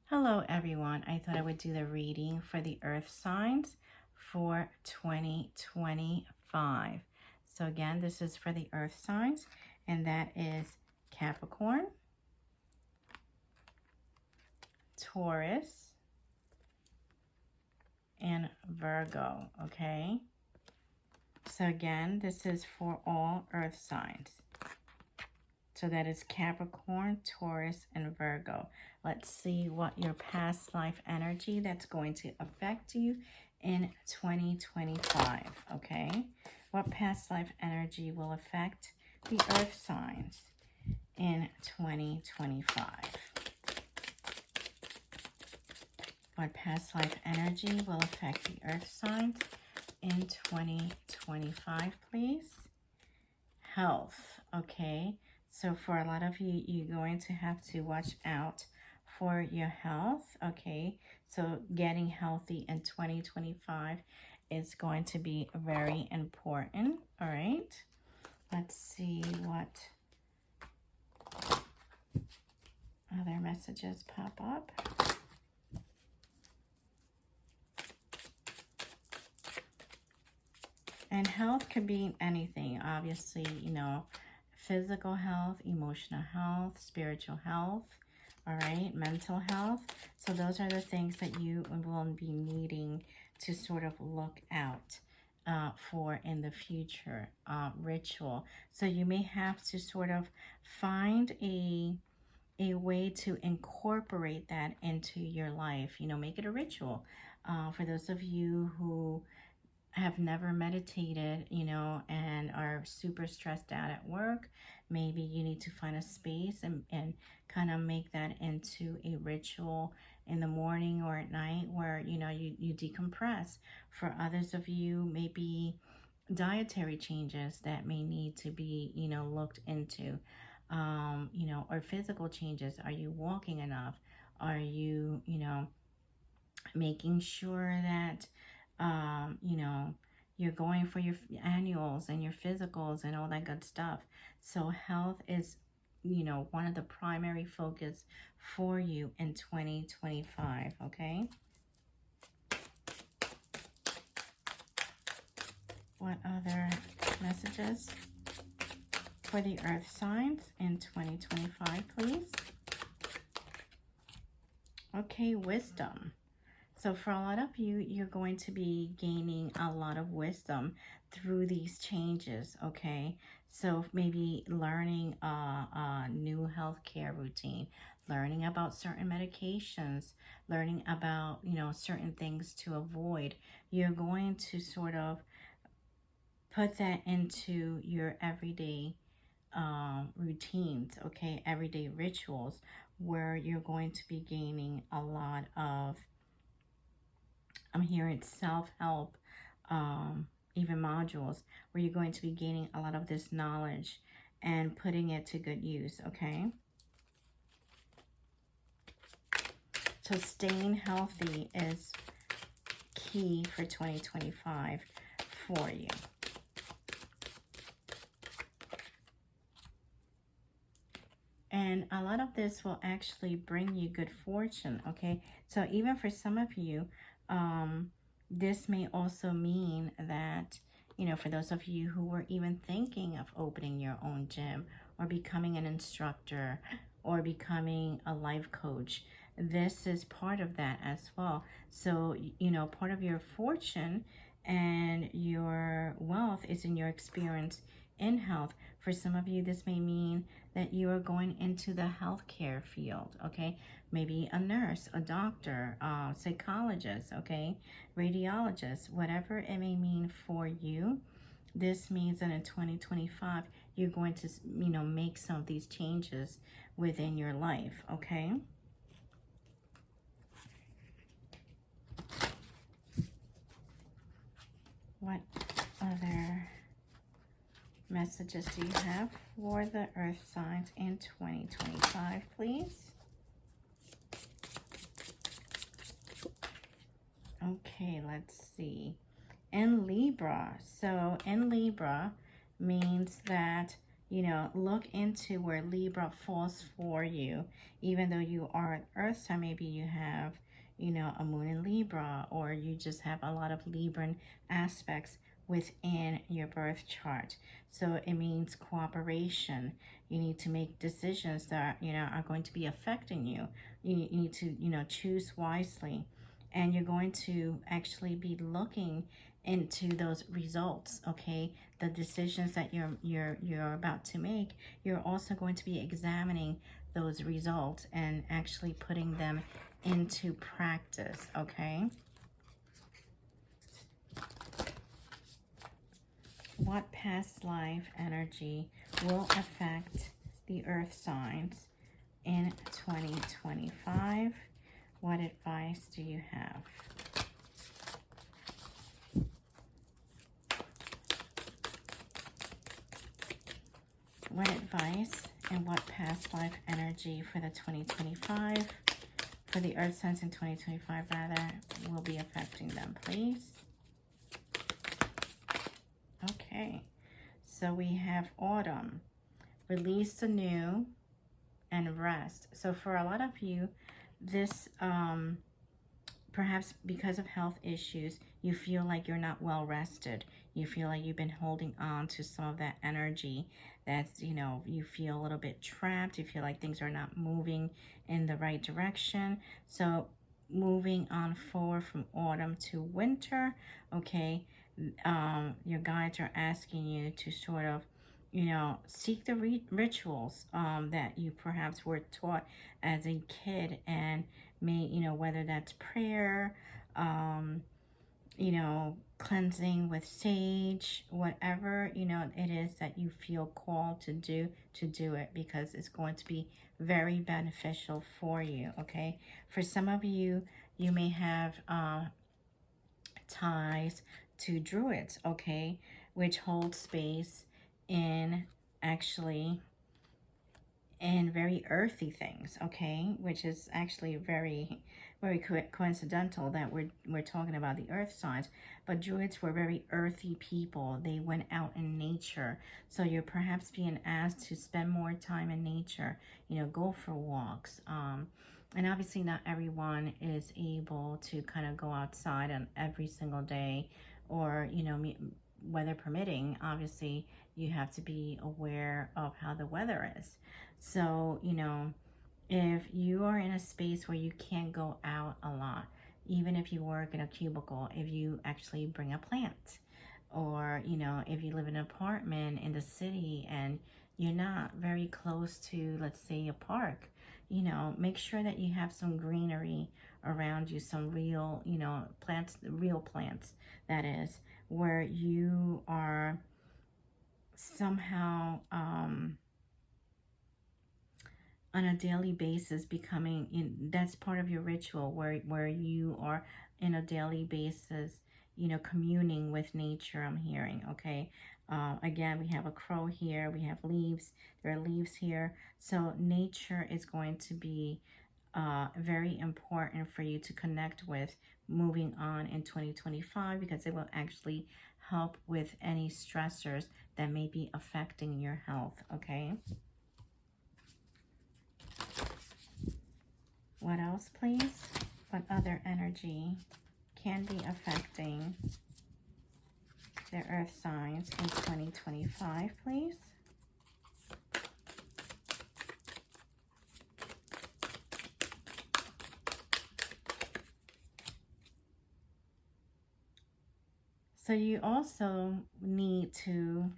Hello everyone, I thought I would do the reading for the earth signs for 2025. So again, this is for the earth signs, and that is Capricorn, Taurus, and Virgo, okay? So again, this is for all earth signs. So that is Capricorn, Taurus, and Virgo. Let's see what your past life energy that's going to affect you in 2025, okay? What past life energy will affect the earth signs in 2025? What past life energy will affect the earth signs in 2025, please? Health, okay? So for a lot of you, you're going to have to watch out for your health, okay? So getting healthy in 2025 is going to be very important, all right? Let's see what other messages pop up. And health could be anything, obviously, you know, physical health, emotional health, spiritual health, all right, mental health. So those are the things that you will be needing to sort of look out for in the future. Ritual. So you may have to sort of find a way to incorporate that into your life, you know, make it a ritual. For those of you who have never meditated, you know, and are super stressed out at work, maybe you need to find a space and kind of make that into a ritual in the morning or at night where, you know, you decompress. For others of you, maybe dietary changes that may need to be, you know, looked into, you know, or physical changes. Are you walking enough? Are you, you know, making sure that you know, you're going for your annuals and your physicals and all that good stuff. So health is, you know, one of the primary focus for you in 2025, okay? What other messages for the earth signs in 2025, please? Okay, wisdom. So for a lot of you, you're going to be gaining a lot of wisdom through these changes, okay? So maybe learning a new healthcare routine, learning about certain medications, learning about, you know, certain things to avoid. You're going to sort of put that into your everyday routines, okay? Everyday rituals where you're going to be gaining a lot of, I'm hearing self-help, even modules where you're going to be gaining a lot of this knowledge and putting it to good use, okay? So staying healthy is key for 2025 for you. And a lot of this will actually bring you good fortune, okay? So even for some of you, this may also mean that, you know, for those of you who were even thinking of opening your own gym or becoming an instructor or becoming a life coach, this is part of that as well. So, you know, part of your fortune and your wealth is in your experience in health. For some of you, this may mean that you are going into the healthcare field, okay? Maybe a nurse, a doctor, psychologist, okay? Radiologist, whatever it may mean for you. This means that in 2025, you're going to, you know, make some of these changes within your life, okay? What other messages do you have for the earth signs in 2025, please? Okay, let's see. In Libra, so in Libra means that you know, look into where Libra falls for you. Even though you are an earth sign, maybe you have, you know, a moon in Libra, or you just have a lot of Libran aspects within your birth chart. So it means cooperation. You need to make decisions that, you know, are going to be affecting you. You need to, you know, choose wisely. And you're going to actually be looking into those results, okay? The decisions that you're about to make, you're also going to be examining those results and actually putting them into practice, okay? What past life energy will affect the earth signs in 2025? What advice do you have? What advice and what past life energy for the 2025, for the earth signs in 2025 rather, will be affecting them, please? Okay, so we have autumn, release the new, and rest. So for a lot of you, this perhaps because of health issues, you feel like you're not well rested. You feel like you've been holding on to some of that energy. That's, you know, you feel a little bit trapped. You feel like things are not moving in the right direction. So moving on forward from autumn to winter, okay, your guides are asking you to sort of, you know, seek the rituals that you perhaps were taught as a kid, and may, you know, whether that's prayer, you know, cleansing with sage, whatever, you know, it is that you feel called to do it, because it's going to be very beneficial for you, okay? For some of you, you may have ties to druids, okay, which hold space in actually in very earthy things, okay, which is actually very coincidental that we're talking about the earth signs. But druids were very earthy people. They went out in nature, so you're perhaps being asked to spend more time in nature, you know, go for walks. And obviously not everyone is able to kind of go outside on every single day, or, you know, weather permitting. Obviously you have to be aware of how the weather is. So, you know, if you are in a space where you can't go out a lot, even if you work in a cubicle, if you actually bring a plant, or, you know, if you live in an apartment in the city and you're not very close to, let's say, a park, you know, make sure that you have some greenery around you, some real, you know, plants, real plants, that is, where you are somehow on a daily basis becoming that's part of your ritual, where you are in a daily basis, you know, communing with nature, I'm hearing, okay? Again, we have a crow here, we have leaves, there are leaves here, so nature is going to be very important for you to connect with moving on in 2025, because it will actually help with any stressors that may be affecting your health, okay? What else, please? What other energy can be affecting the earth signs in 2025, please? So you also need to,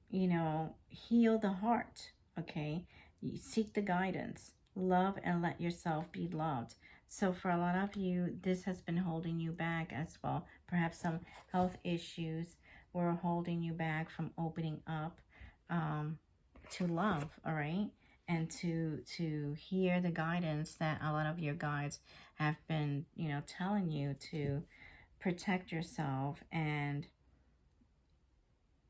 you know, heal the heart, okay? You seek the guidance. Love and let yourself be loved. So for a lot of you, this has been holding you back as well. Perhaps some health issues were holding you back from opening up to love, all right? And to hear the guidance that a lot of your guides have been, you know, telling you to protect yourself and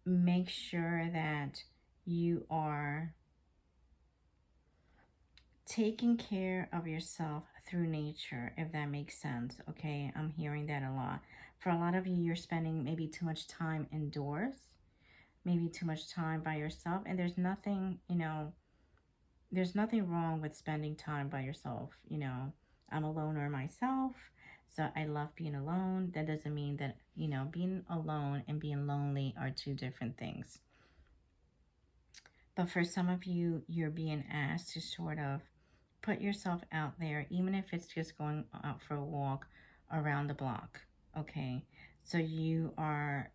make sure that you are taking care of yourself through nature, if that makes sense, okay? I'm hearing that a lot. For a lot of you, you're spending maybe too much time indoors, maybe too much time by yourself. And there's nothing, there's nothing wrong with spending time by yourself. I'm a loner myself, so I love being alone. That doesn't mean that, being alone and being lonely are two different things. But for some of you, you're being asked to sort of put yourself out there, even if it's just going out for a walk around the block, okay? So you are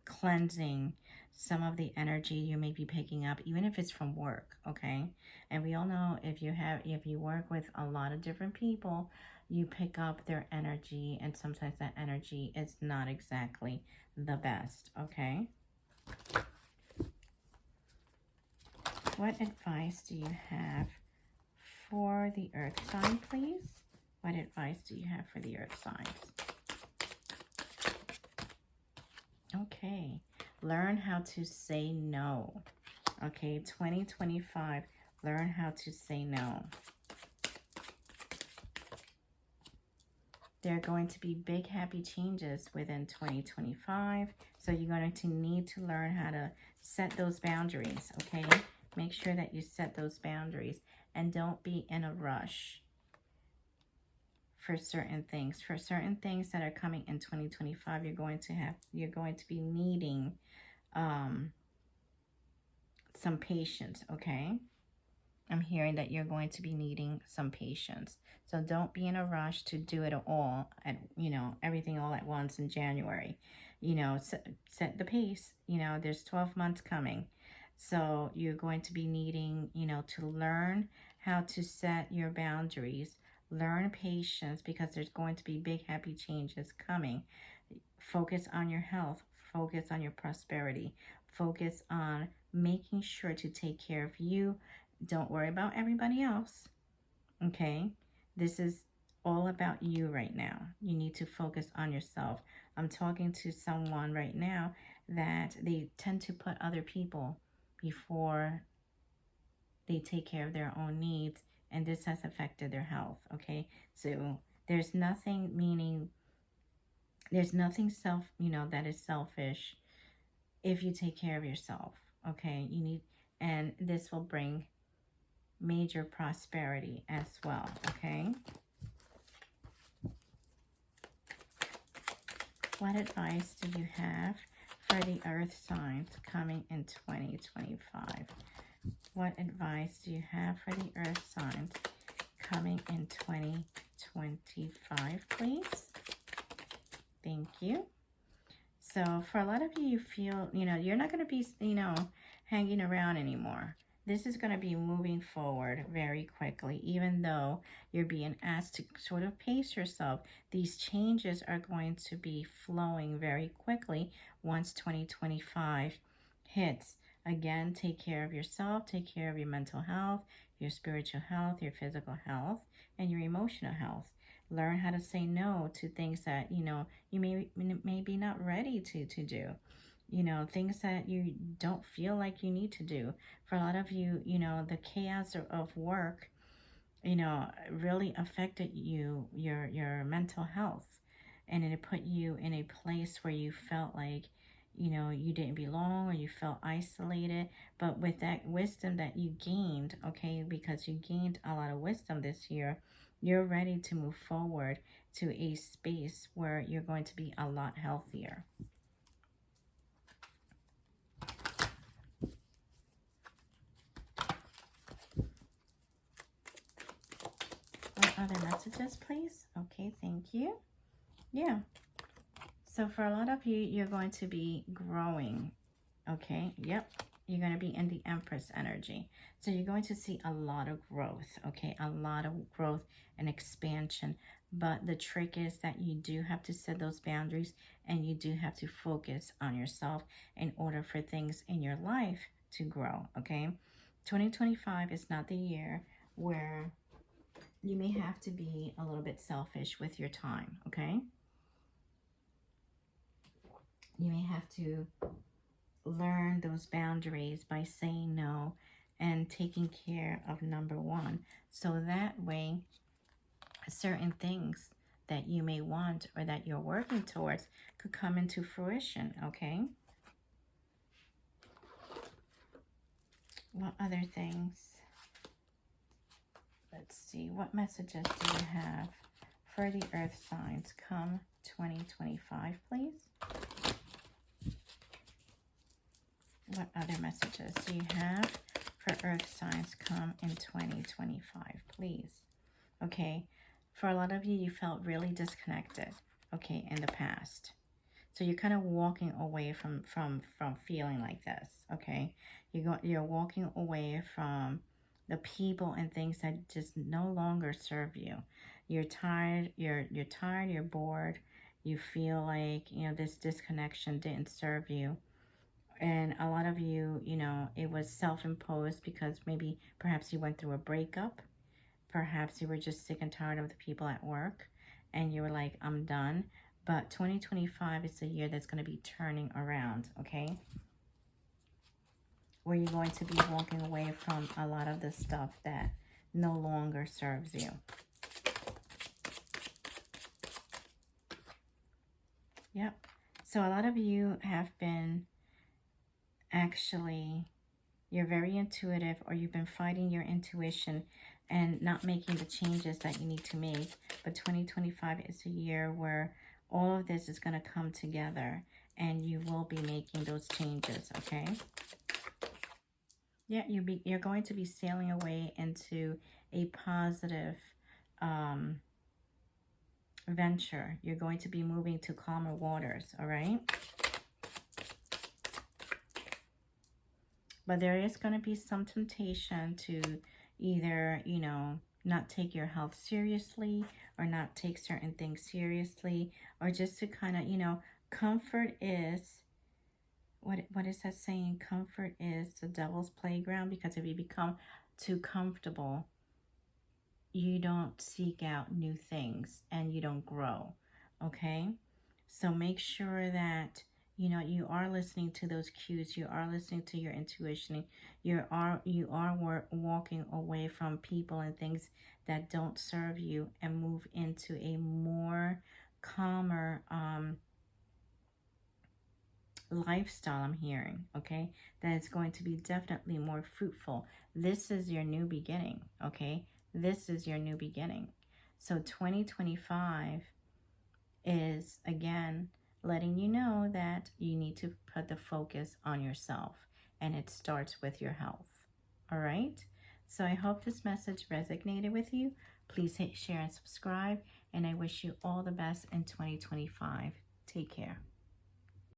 cleansing some of the energy you may be picking up, even if it's from work, okay? And we all know if you work with a lot of different people, you pick up their energy, and sometimes that energy is not exactly the best, okay? What advice do you have for the earth sign, please? What advice do you have for the earth signs? Okay, learn how to say no. Okay, 2025, learn how to say no. There are going to be big happy changes within 2025. So you're going to need to learn how to set those boundaries, okay? Make sure that you set those boundaries and don't be in a rush for certain things. For certain things that are coming in 2025, you're going to be needing some patience, okay? I'm hearing that you're going to be needing some patience. So don't be in a rush to do it all at, everything all at once in January. Set the pace. There's 12 months coming. So you're going to be needing, to learn how to set your boundaries. Learn patience, because there's going to be big happy changes coming. Focus on your health. Focus on your prosperity. Focus on making sure to take care of you. Don't worry about everybody else, okay? This is all about you right now. You need to focus on yourself. I'm talking to someone right now that they tend to put other people before they take care of their own needs, and this has affected their health, okay? So there's nothing that is selfish if you take care of yourself, okay? And this will bring major prosperity as well, okay? What advice do you have for the earth signs coming in 2025? What advice do you have for the earth signs coming in 2025, please? Thank you. So for a lot of you, you feel, you're not going to be, hanging around anymore. This is going to be moving forward very quickly, even though you're being asked to sort of pace yourself. These changes are going to be flowing very quickly once 2025 hits. Again, take care of yourself, take care of your mental health, your spiritual health, your physical health, and your emotional health. Learn how to say no to things that, you may be not ready to do. Things that you don't feel like you need to do. For a lot of you, the chaos of work, really affected your mental health. And it put you in a place where you felt like, you didn't belong, or you felt isolated. But with that wisdom that you gained, okay, because you gained a lot of wisdom this year, you're ready to move forward to a space where you're going to be a lot healthier. What other messages, please? Okay, thank you. Yeah. So for a lot of you, you're going to be growing. Okay, yep. You're going to be in the Empress energy. So you're going to see a lot of growth, okay? A lot of growth and expansion. But the trick is that you do have to set those boundaries, and you do have to focus on yourself in order for things in your life to grow, okay? 2025 is not the year where you may have to be a little bit selfish with your time, okay? You may have to learn those boundaries by saying no and taking care of number one. So that way, certain things that you may want or that you're working towards could come into fruition, okay? What other things? Let's see. What messages do you have for the earth signs come 2025, please? What other messages do you have for earth signs come in 2025, please? Okay. For a lot of you, you felt really disconnected, okay, in the past. So you're kind of walking away from feeling like this, okay? You're walking away from the people and things that just no longer serve you. You're tired, you're tired, you're bored. You feel like, you know, this disconnection didn't serve you. And a lot of you, you know, it was self-imposed because maybe perhaps you went through a breakup. Perhaps you were just sick and tired of the people at work and you were like, I'm done. But 2025 is the year that's going to be turning around, okay? Where you're going to be walking away from a lot of the stuff that no longer serves you. Yep. So a lot of you have been actually, you're very intuitive, or you've been fighting your intuition and not making the changes that you need to make. But 2025 is a year where all of this is going to come together and you will be making those changes, okay? Yeah, you're going to be sailing away into a positive venture. You're going to be moving to calmer waters, all right? But there is going to be some temptation to either, you know, not take your health seriously or not take certain things seriously, or just to kind of, you know, comfort is, what is that saying? Comfort is the devil's playground, because if you become too comfortable, you don't seek out new things and you don't grow, okay? So make sure that, you know, you are listening to those cues. You are listening to your intuition. You are walking away from people and things that don't serve you and move into a more calmer lifestyle, I'm hearing, okay? That is going to be definitely more fruitful. This is your new beginning, okay? This is your new beginning. So 2025 is, again, letting you know that you need to put the focus on yourself, and it starts with your health. All right? So I hope this message resonated with you. Please hit share and subscribe, and I wish you all the best in 2025. Take care.